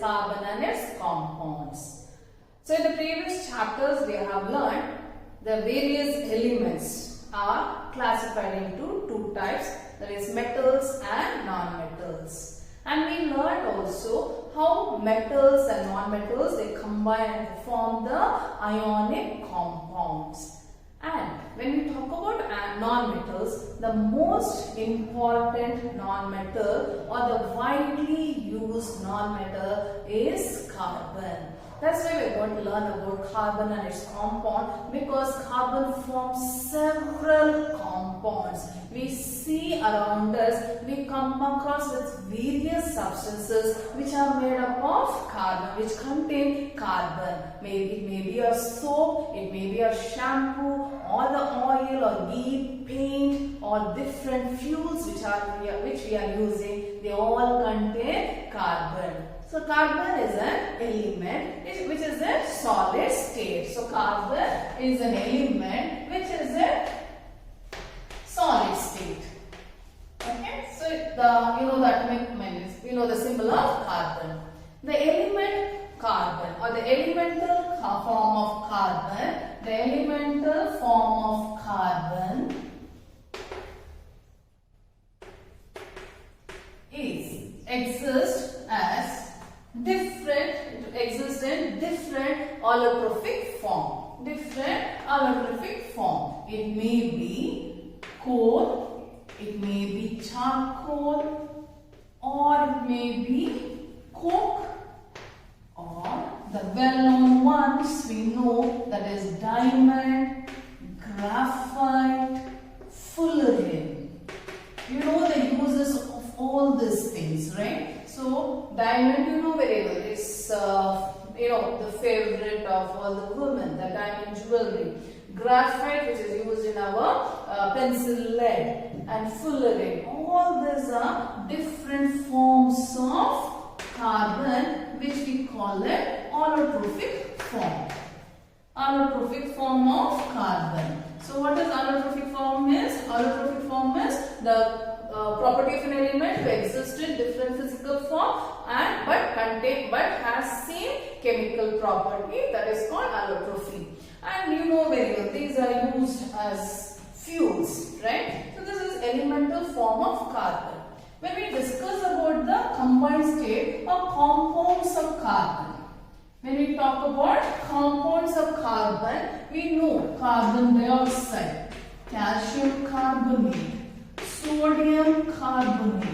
carbon and its compounds. So in the previous chapters we have learned the various elements are classified into two types, that is metals and non-metals. And we learned also how metals and non-metals, they combine and form the ionic compounds. And when we talk about non-metals, the most important non-metal or the widely used non-metal is carbon. That's why we're going to learn about carbon and its compound, because carbon forms several compounds. We see around us, we come across with various substances which are made up of carbon, which contain carbon. Maybe it may be a soap, it may be a shampoo, or the oil or ghee, paint, or different fuels which we are using. They all contain carbon. So carbon is an element which is a solid state. So carbon is an element which is a solid state. Okay. So the atomic means the symbol of carbon. The element carbon or the elemental form of carbon. The elemental form of carbon exists in different allotrophic form. It may be coal, it may be charcoal, or it may be coke, or the well-known ones we know, that is diamond, graphite, fullerene. You know the uses of all these things, right? So diamond, very well, is the favorite of all the women, the diamond jewelry. Graphite, which is used in our pencil lead, and fullerene. All these are different forms of carbon, which we call it allotrophic form. Allotrophic form of carbon. So what is allotrophic form is? Allotrophic form is the property of an element to exist in different physical form but has same chemical property, that is called allotropy. And you know very well, these are used as fuels, right? So this is elemental form of carbon. When we discuss about the combined state or compounds of carbon, when we talk about compounds of carbon, we know carbon dioxide, calcium carbonate, sodium carbonate,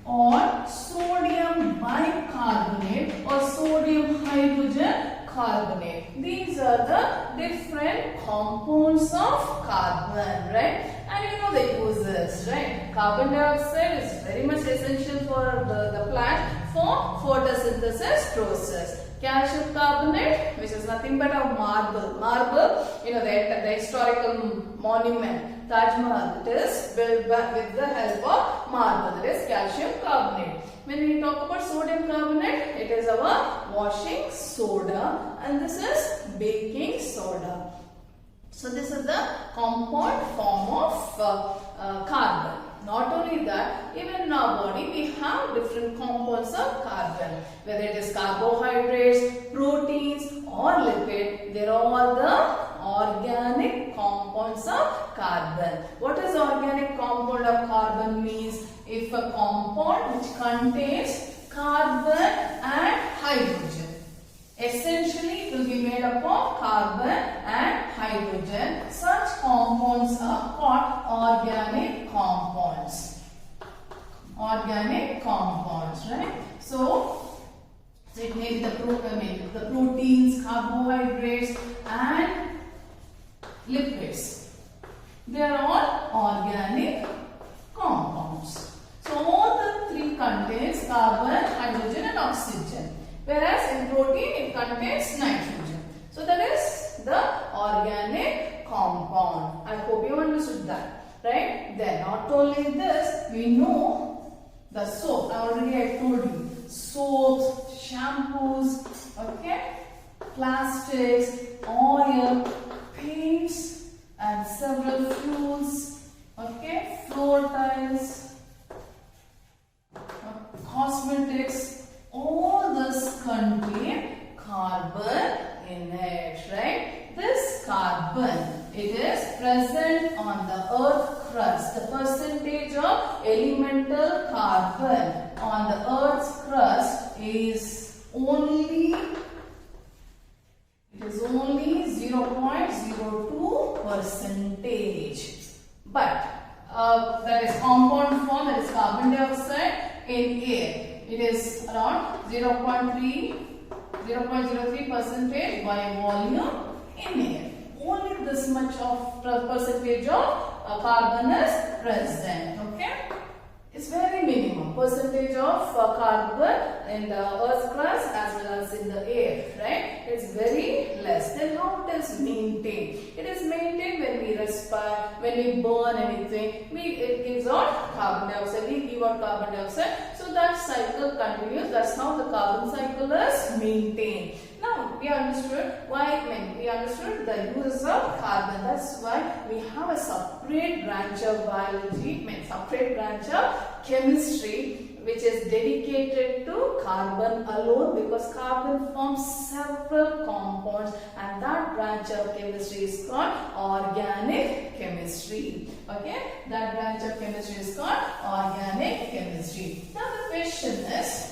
or sodium bicarbonate, or sodium hydrogen carbonate. These are the different compounds of carbon, right? And you know the uses, right? Carbon dioxide is very much essential for the plant for photosynthesis process. Calcium carbonate, which is nothing but a marble. Marble, the historical monument, Taj Mahal, it is built with the help of marble, that is calcium carbonate. When we talk about sodium carbonate, it is our washing soda, and this is baking soda. So this is the compound form of carbon. Not only that, even in our body we have different compounds of carbon. Whether it is carbohydrates, proteins or lipid, they are all the organic compounds of carbon. What is organic compound of carbon means? If a compound which contains carbon and hydrogen. Essentially, it will be made up of carbon and hydrogen. Such compounds are called organic compounds. Organic compounds, right? So it may be the proteins, carbohydrates, and lipids. They are all organic compounds. So all the three contains carbon, hydrogen, and oxygen. Whereas in protein it contains nitrogen. So that is the organic compound. I hope you understood that, right? Then not only this, we know the soap. Already I told you, soaps, shampoos, okay, plastics, oil, paints, and several fuels, okay, floor tiles, cosmetics. All this around 0.03% by volume in air. Only this much of percentage of carbon is present. Okay, it's very minimum percentage of carbon in the earth's crust as well as in the air, right? It's very less. Then how it is maintained? It is maintained when we respire, when we burn anything, it gives out carbon dioxide, we give out carbon dioxide. So that cycle continues. That's how the carbon cycle is maintained. Now we understood we understood the uses of carbon. That's why we have a separate branch of biology, separate branch of chemistry, which is dedicated to carbon alone, because carbon forms several compounds, and that branch of chemistry is called organic chemistry. Okay, that branch of chemistry is called organic chemistry. Now the question is,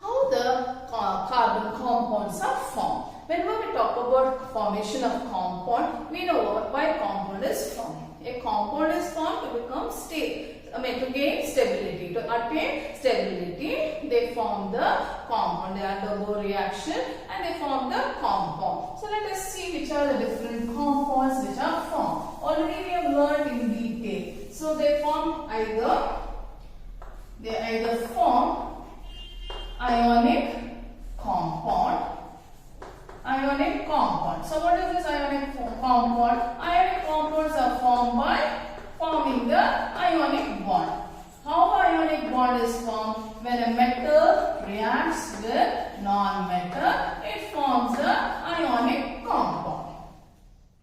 how the carbon compounds are formed. Whenever we talk about formation of compound, we know why compound is formed. A compound is formed to become stable. To gain stability, to attain stability, they form the compound. They undergo reaction and they form the compound. So let us see which are the different compounds which are formed. Already we have learned in detail. So they form either form ionic compound. So what is this ionic compound? Ionic compounds are formed by forming the ionic bond. How ionic bond is formed? When a metal reacts with non-metal, it forms the ionic compound.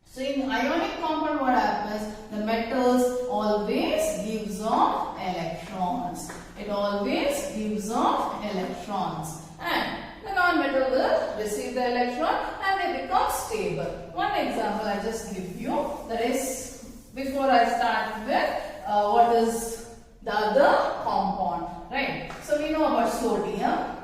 So in ionic compound, what happens? The metals always gives off electrons. It always gives off electrons, and the non-metal will receive the electron and they become stable. One example I just give you, that is, before I start with what is the other compound, right? So we know about sodium,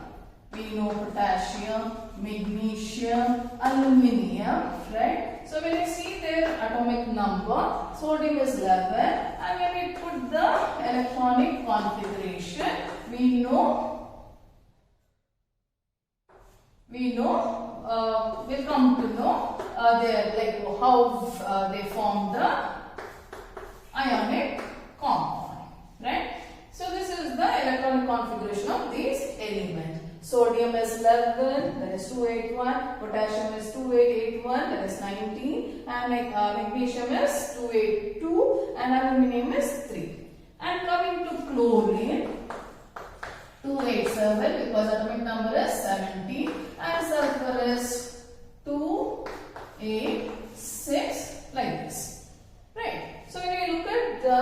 we know potassium, magnesium, aluminium, right? So when you see their atomic number, sodium is 11, and when we put the electronic configuration, we know we'll come to know how they form the ionic compound, right? So this is the electronic configuration of these elements. Sodium is 11, that is 281, potassium is 2881, that is 19, and magnesium is 282, and aluminium is 3. And coming to chlorine, 287 because atomic number is 17, and sulfur is 286, like this, right? So when we look at the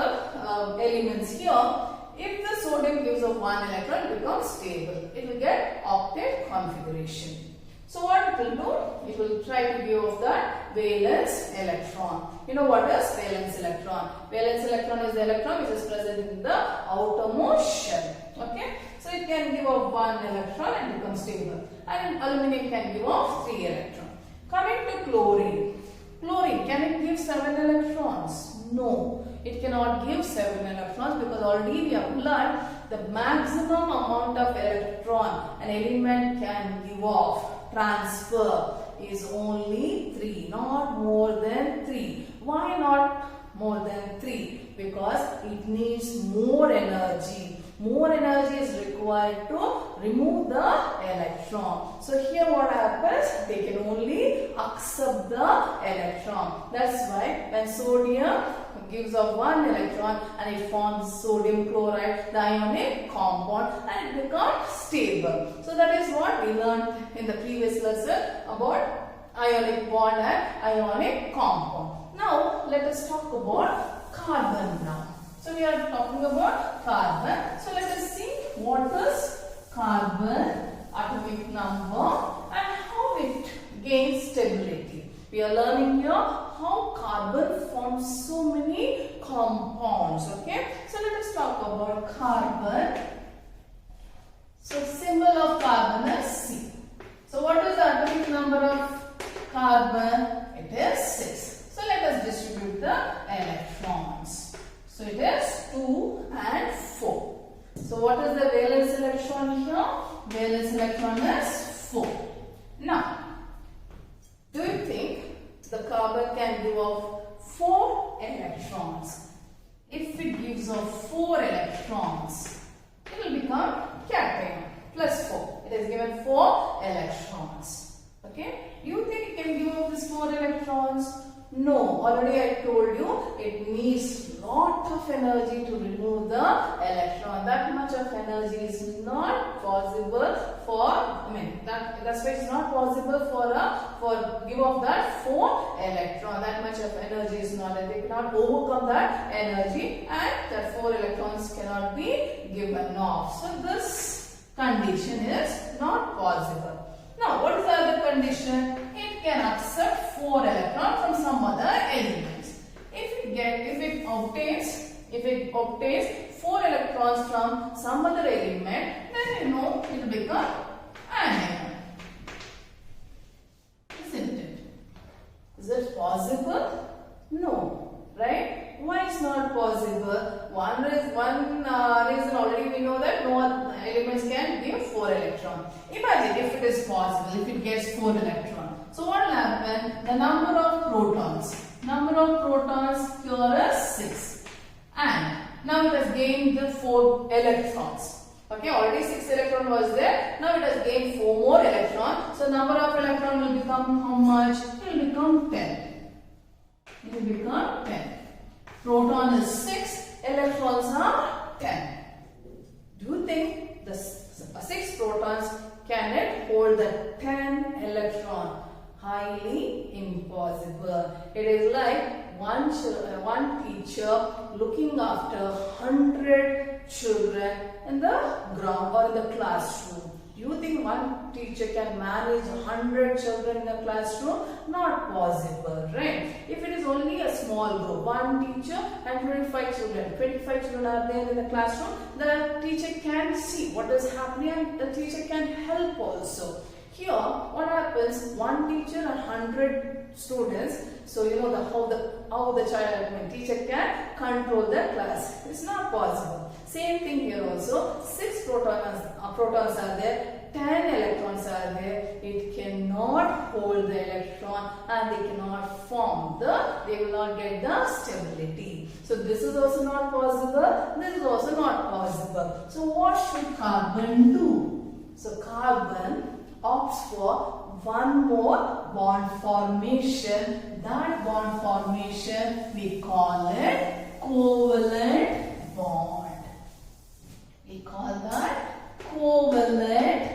elements here, if the sodium gives off 1 electron, it becomes stable. It will get octet configuration. So what it will do? It will try to give off that valence electron. You know what is valence electron? Valence electron is the electron which is present in the outermost shell. Okay? So it can give off 1 electron and become stable. And aluminium can give off 3 electrons. Coming to chlorine. Chlorine, can it give 7 electrons? No, it cannot give 7 electrons, because already we have learned the maximum amount of electron an element can give off, transfer, is only 3, not more than 3. Why not more than 3? Because it needs more energy. More energy is required to remove the electron. So here what happens? They can only accept the electron. That's why when sodium gives off 1 electron and it forms sodium chloride, the ionic compound, and it becomes stable. So that is what we learned in the previous lesson about ionic bond and ionic compound. Now let us talk about carbon now. So we are talking about carbon. So let us see what is carbon, atomic number, and how it gains stability. We are learning here how carbon forms so many compounds. Okay. So let us talk about carbon. So symbol of carbon is C. So what is the atomic number of carbon? It is 6. So let us distribute the electrons. So it is 2 and 4. So what is the valence electron here? Valence electron is 4. Now, do you think the carbon can give off 4 electrons? If it gives off 4 electrons, it will become cation plus 4. It has given 4 electrons. Okay? You think it can give off these 4 electrons? No, already I told you it needs lot of energy to remove the electron. That much of energy is not possible for, that's why it's not possible for give off that 4 electron. That much of energy is not, they cannot overcome that energy, and that 4 electrons cannot be given off. So this condition is not possible. Now, what is the other condition? It can accept 4 electrons from some other elements. If it obtains 4 electrons from some other element, then you know it will become anion. Isn't it? Is it possible? No, right? Why is not possible? One reason already we know that no other elements can give 4 electrons. Imagine if it is possible, if it gets 4 electrons. So what will happen? The number of protons here is 6. And now it has gained the 4 electrons. Okay, already 6 electron was there. Now it has gained 4 more electrons. So number of electron will become how much? It will become 10. It will become 10. Proton is 6, electrons are 10. Do you think the 6 protons can it hold the 10 electron? Highly impossible. It is like one teacher looking after 100 children in the ground or in the classroom. Do you think one teacher can manage 100 children in a classroom? Not possible, right? If it is only a small group, one teacher and 25 children are there in the classroom, the teacher can see what is happening and the teacher can help also. Here, what happens? One teacher and 100 students. So you know how the teacher can control the class. It's not possible. Same thing here also. 6 protons are there. 10 electrons are there. It cannot hold the electron and they cannot form they will not get the stability. So this is also not possible. This is also not possible. So what should carbon do? So carbon opts for one more bond formation. That bond formation we call it covalent bond. We call that covalent